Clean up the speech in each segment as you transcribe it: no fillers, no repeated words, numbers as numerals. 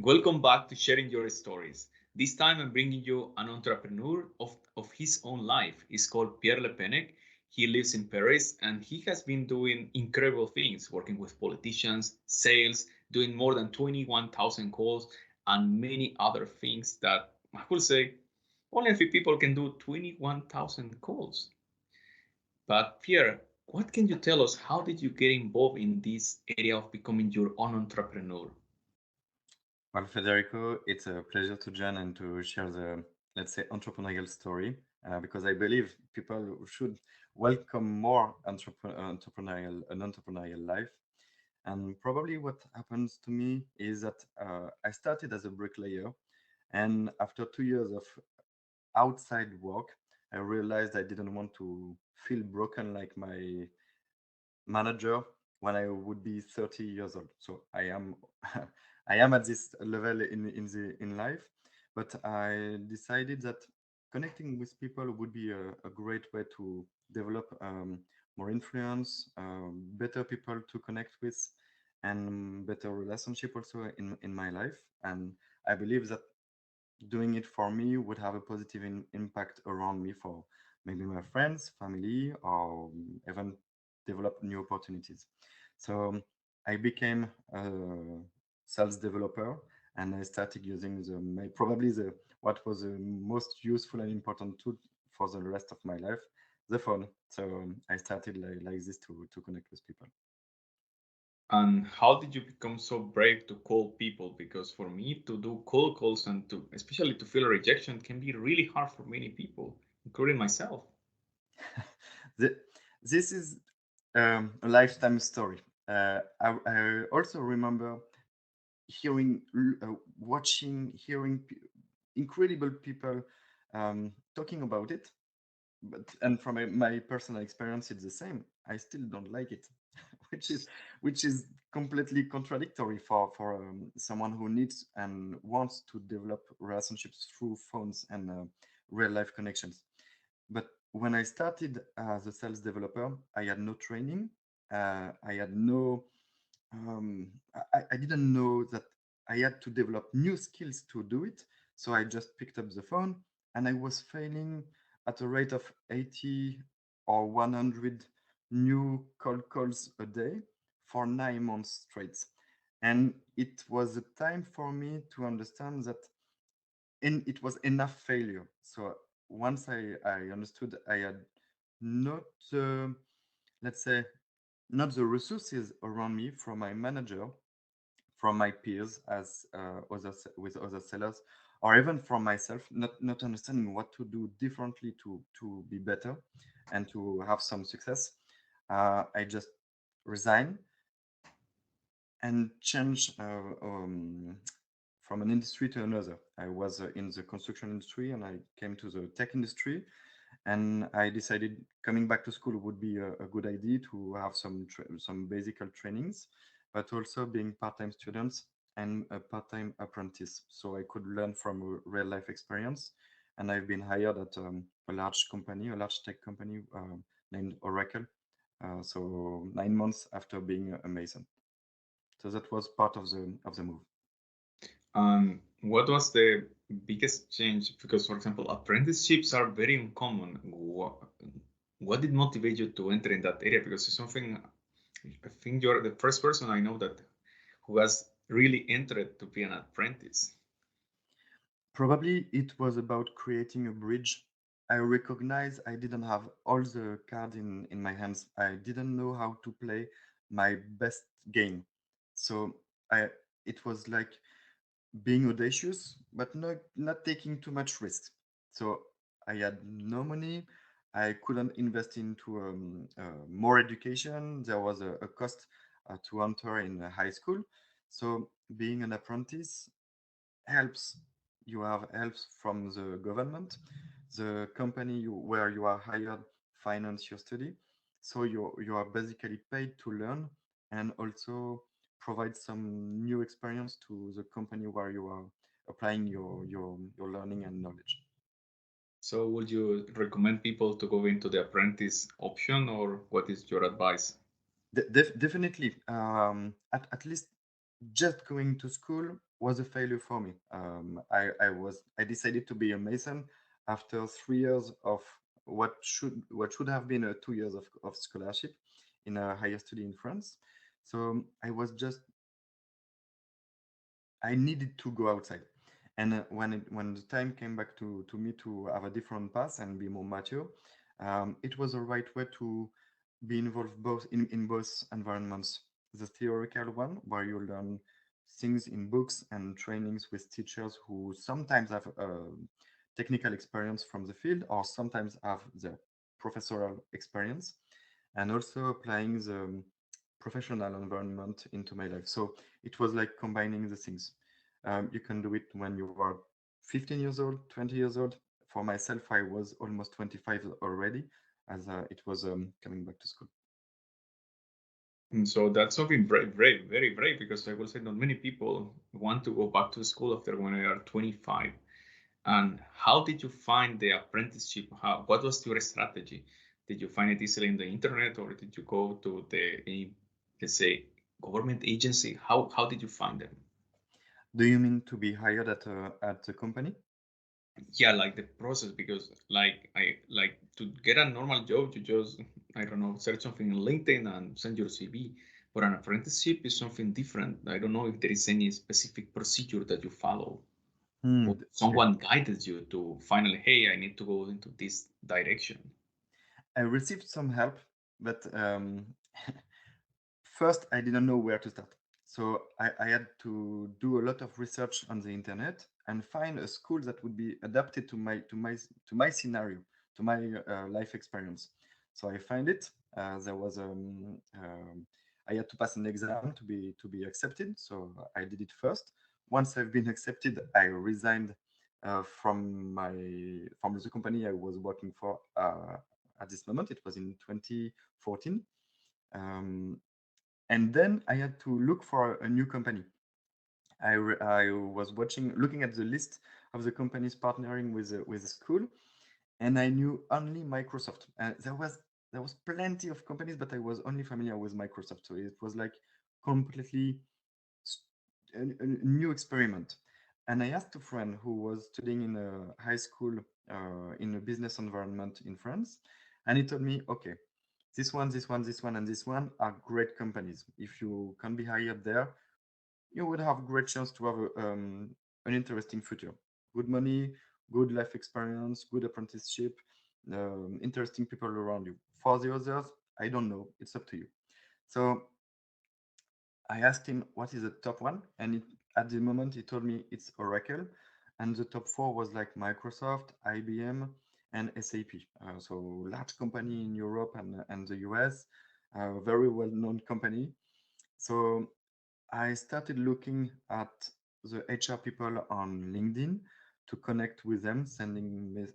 Welcome back to Sharing Your Stories. This time I'm bringing you an entrepreneur of his own life. He's called Pierre Pennec. He lives in Paris and he has been doing incredible things, working with politicians, sales, doing more than 21,000 calls, and many other things that I will say only a few people can do 21,000 calls. But Pierre, what can you tell us? How did you get involved in this area of becoming your own entrepreneur? Well, Federico, it's a pleasure to join and to share the, let's say, entrepreneurial story, because I believe people should welcome more an entrepreneurial life. And probably what happens to me is that I started as a bricklayer, and after 2 years of outside work, I realized I didn't want to feel broken like my manager when I would be 30 years old. So I am I am at this level in life, but I decided that connecting with people would be a great way to develop more influence, better people to connect with, and better relationship also in my life. And I believe that doing it for me would have a positive impact around me for maybe my friends, family, or even develop new opportunities. So I became a sales developer and I started using probably the what was the most useful and important tool for the rest of my life, the phone. So I started like this to connect with people. And how did you become so brave to call people? Because for me, to do cold calls and to, especially to feel rejection, can be really hard for many people, including myself. the, this is a lifetime story. I also remember watching, hearing incredible people talking about it. But and from my personal experience, it's the same. I still don't like it, which is which is completely contradictory for someone who needs and wants to develop relationships through phones and real life connections. But when I started as a sales developer, I had no training. I had no I didn't know that I had to develop new skills to do it. So I just picked up the phone and I was failing at a rate of 80 or 100 new cold calls a day for 9 months straight. And it was a time for me to understand that it was enough failure. So once I understood I had not, let's say, not the resources around me from my manager, from my peers as with other sellers, or even from myself, not understanding what to do differently to be better and to have some success. I just resign and change from an industry to another. I was in the construction industry and I came to the tech industry, and I decided coming back to school would be a good idea to have some basic trainings, but also being part-time students and a part-time apprentice, so I could learn from a real life experience. And I've been hired at a large company, a large tech company named Oracle. So 9 months after being a mason. So that was part of the move. What was the biggest change? Because, for example, apprenticeships are very uncommon. What did motivate you to enter in that area? Because it's something I think you're the first person I know that who has really entered to be an apprentice. Probably it was about creating a bridge. I recognize I didn't have all the cards in my hands. I didn't know how to play my best game. So I it was like being audacious, but not taking too much risk. So I had no money. I couldn't invest into more education. There was a cost to enter in high school. So being an apprentice helps. You have helps from the government, the company where you are hired finance your study. So you are basically paid to learn and also provide some new experience to the company where you are applying your learning and knowledge. So, would you recommend people to go into the apprentice option, or what is your advice? Definitely, at least just going to school was a failure for me. I decided to be a mason after 3 years of what should have been 2 years of scholarship in a higher study in France. So I needed to go outside. And when the time came back to me to have a different path and be more mature, it was the right way to be involved both in both environments. The theoretical one, where you learn things in books and trainings with teachers who sometimes have technical experience from the field or sometimes have the professorial experience, and also applying the professional environment into my life. So it was like combining the things. You can do it when you are 15 years old, 20 years old. For myself, I was almost 25 already, as it was coming back to school. And so that's something brave, brave, very brave, because I will say not many people want to go back to school after when they are 25. And how did you find the apprenticeship? What was your strategy? Did you find it easily in the internet, or did you go to let's say, government agency? How did you find them? Do you mean to be hired at the company? Yeah, like the process, because like to get a normal job, you just, I don't know, search something on LinkedIn and send your CV. But an apprenticeship is something different. I don't know if there is any specific procedure that you follow, or Okay. someone guided you to finally, hey, I need to go into this direction. I received some help, but first I didn't know where to start. So I had to do a lot of research on the internet and find a school that would be adapted to my scenario, to my life experience. So I find it. There was I had to pass an exam to be accepted. So I did it first. Once I've been accepted, I resigned from the company I was working for at this moment. It was in 2014. Um, and then I had to look for a new company. I was looking at the list of the companies partnering with the school, and I knew only Microsoft. There was plenty of companies, but I was only familiar with Microsoft. So it was like completely s- a new experiment. And I asked a friend who was studying in a high school in a business environment in France, and he told me, okay, this one, and this one are great companies. If you can be hired there, you would have great chance to have an interesting future. Good money, good life experience, good apprenticeship, interesting people around you. For the others, I don't know. It's up to you. So I asked him what is the top one, and at the moment he told me it's Oracle, and the top four was like Microsoft, IBM, and SAP. So large company in Europe and the US, very well known company. So I started looking at the HR people on LinkedIn to connect with them, sending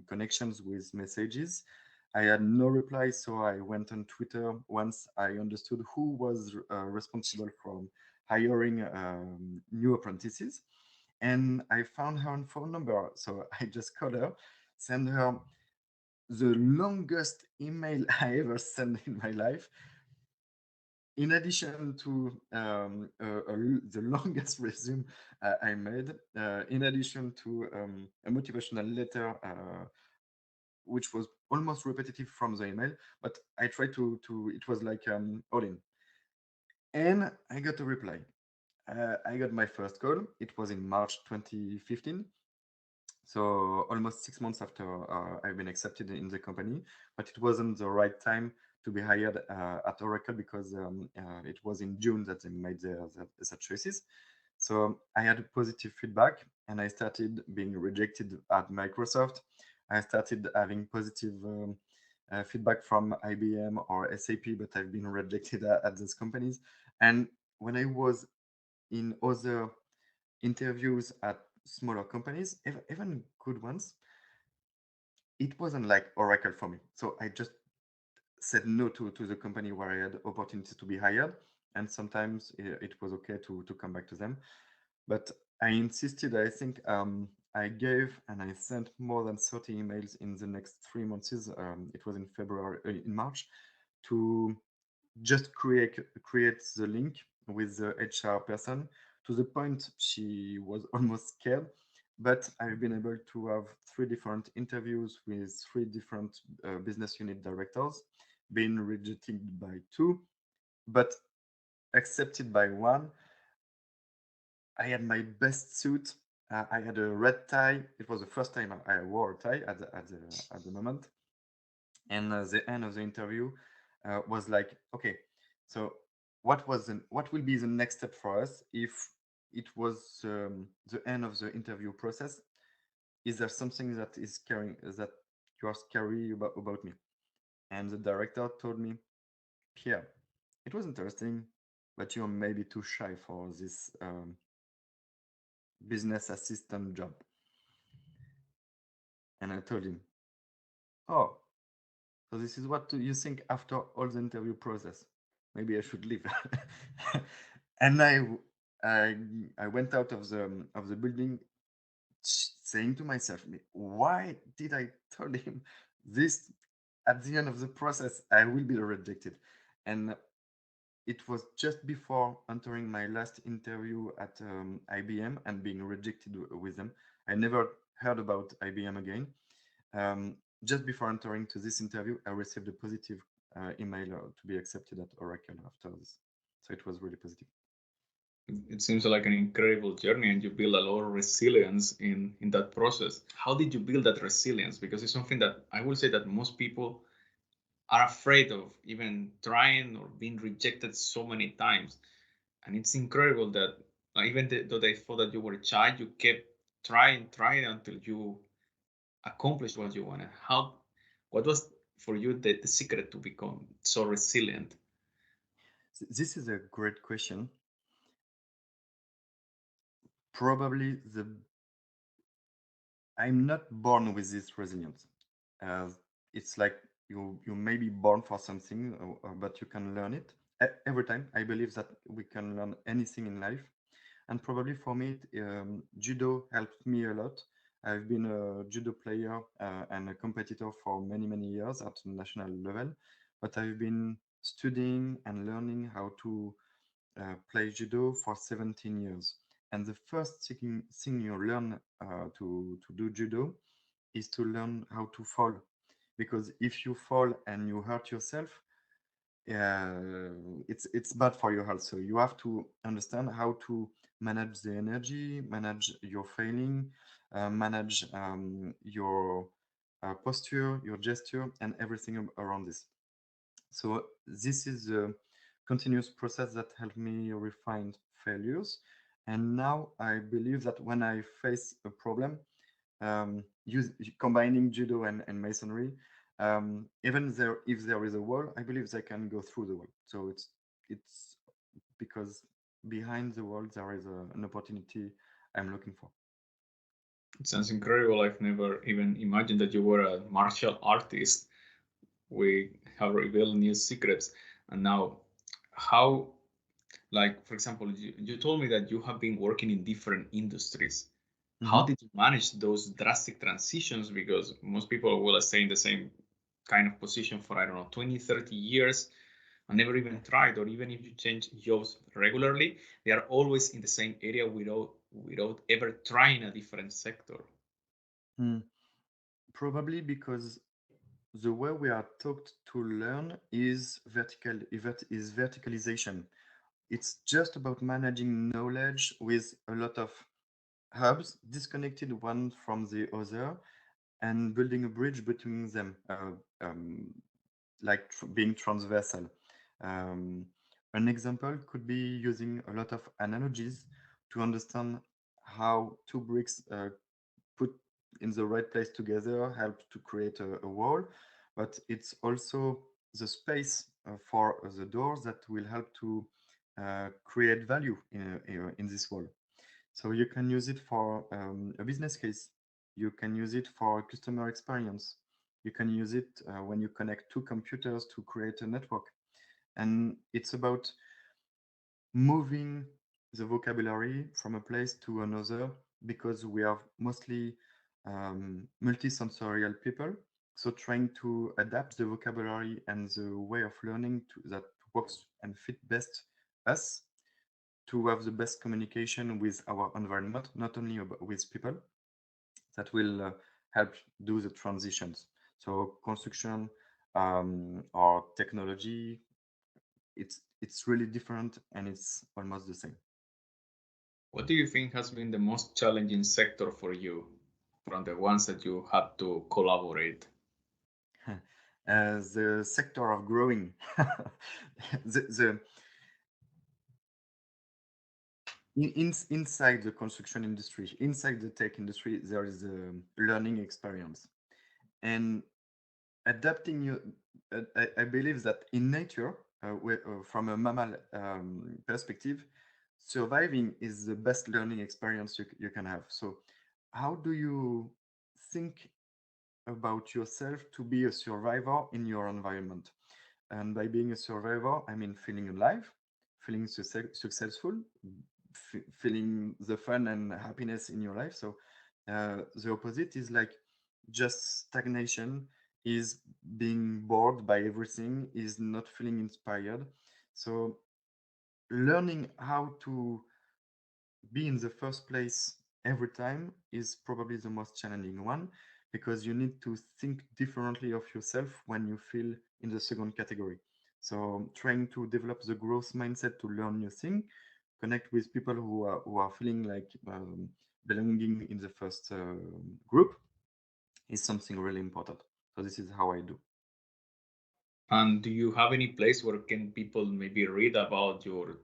connections with messages. I had no reply, so I went on Twitter once I understood who was responsible for hiring new apprentices. And I found her phone number. So I just called her, sent her the longest email I ever sent in my life, in addition to the longest resume I made, in addition to a motivational letter, which was almost repetitive from the email, but I tried to it was like all in. And I got a reply. I got my first call. It was in March 2015. So almost 6 months after I've been accepted in the company, but it wasn't the right time to be hired at Oracle because it was in June that they made the choices. So I had positive feedback, and I started being rejected at Microsoft. I started having positive feedback from IBM or SAP, but I've been rejected at those companies. And when I was in other interviews at smaller companies, even good ones, it wasn't like Oracle for me. So I just said no to the company where I had opportunity to be hired. And sometimes it was okay to come back to them. But I insisted, I think I gave and I sent more than 30 emails in the next 3 months. It was in February, in March, to just create the link with the HR person to the point she was almost scared. But I've been able to have three different interviews with three different business unit directors, being rejected by two, but accepted by one. I had my best suit. I had a red tie. It was the first time I wore a tie at the moment. And the end of the interview was like, okay, so what will be the next step for us if it was the end of the interview process? Is there something that is scaring that you are scary about me? And the director told me, Pierre, it was interesting, but you're maybe too shy for this business assistant job. And I told him, oh, so this is what you think after all the interview process. Maybe I should leave. And I I went out of the building saying to myself, why did I tell him this at the end of the process? I will be rejected. And it was just before entering my last interview at IBM and being rejected with them. I never heard about IBM again. Just before entering to this interview, I received a positive email to be accepted at Oracle after this. So it was really positive. It seems like an incredible journey, and you build a lot of resilience in that process. How did you build that resilience? Because it's something that I will say that most people are afraid of even trying or being rejected so many times. And it's incredible that even though they thought that you were a child, you kept trying until you accomplished what you wanted. What was for you the secret to become so resilient? This is a great question. Probably I'm not born with this resilience. Uh, it's like you may be born for something, but you can learn it. Every time, I believe that we can learn anything in life, and probably for me, judo helped me a lot. I've been a judo player and a competitor for many years at national level, but I've been studying and learning how to play judo for 17 years. And the first thing you learn to do judo is to learn how to fall. Because if you fall and you hurt yourself, it's bad for your health. So you have to understand how to manage the energy, manage your failing, manage your posture, your gesture, and everything around this. So this is a continuous process that helped me refine failures. And now I believe that when I face a problem, combining judo and masonry, even there if there is a wall, I believe they can go through the wall. So it's because behind the wall there is an opportunity I'm looking for. It sounds incredible. I've never even imagined that you were a martial artist. We have revealed new secrets. And now, how, like, for example, you told me that you have been working in different industries. How Mhm. did you manage those drastic transitions? Because most people will stay in the same kind of position for, I don't know, 20, 30 years and never even tried, or even if you change jobs regularly, they are always in the same area without ever trying a different sector. Mm. Probably because the way we are taught to learn is verticalization. It's just about managing knowledge with a lot of hubs disconnected one from the other and building a bridge between them, like being transversal. Um, an example could be using a lot of analogies to understand how two bricks put in the right place together help to create a wall, but it's also the space for the doors that will help to create value in this wall. So you can use it for a business case. You can use it for customer experience. You can use it when you connect two computers to create a network. And it's about moving the vocabulary from a place to another because we are mostly multisensorial people. So trying to adapt the vocabulary and the way of learning that works and fit best us to have the best communication with our environment, not only with people, that will help do the transitions. So construction or technology, it's really different and it's almost the same. What do you think has been the most challenging sector for you from the ones that you had to collaborate? The sector of growing. the inside the construction industry, inside the tech industry, there is a learning experience. And adapting you, I believe that in nature, from a mammal perspective, surviving is the best learning experience you can have. So, how do you think about yourself to be a survivor in your environment? And by being a survivor, I mean feeling alive, feeling successful, feeling the fun and happiness in your life. So the opposite is like just stagnation, is being bored by everything, is not feeling inspired. So learning how to be in the first place every time is probably the most challenging one, because you need to think differently of yourself when you feel in the second category. So trying to develop the growth mindset to learn new thing, connect with people who are feeling like belonging in the first group is something really important. So this is how I do. And do you have any place where can people maybe read about your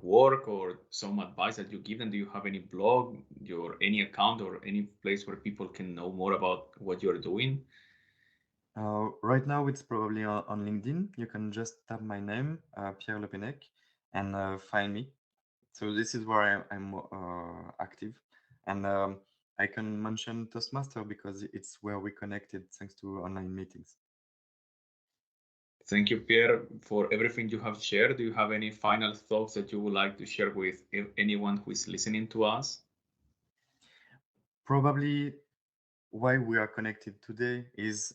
work or some advice that you give them? Do you have any blog, your any account or any place where people can know more about what you're doing? Right now, it's probably on LinkedIn. You can just tap my name, Pierre Pennec, and find me. So this is where I'm active, and I can mention Toastmaster because it's where we connected thanks to online meetings. Thank you, Pierre, for everything you have shared. Do you have any final thoughts that you would like to share with anyone who is listening to us? Probably why we are connected today is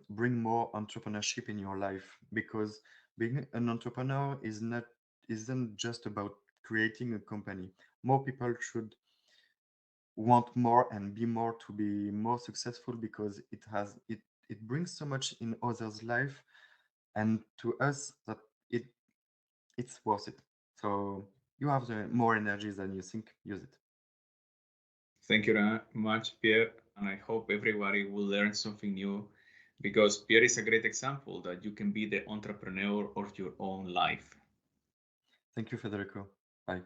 bring more entrepreneurship in your life, because being an entrepreneur isn't just about creating a company. More people should want more and be more to be more successful, because it brings so much in others' life and to us that it it's worth it. So you have the more energy than you think, use it. Thank you very much, Pierre, and I hope everybody will learn something new because Pierre is a great example that you can be the entrepreneur of your own life. Thank you, Federico. Bye.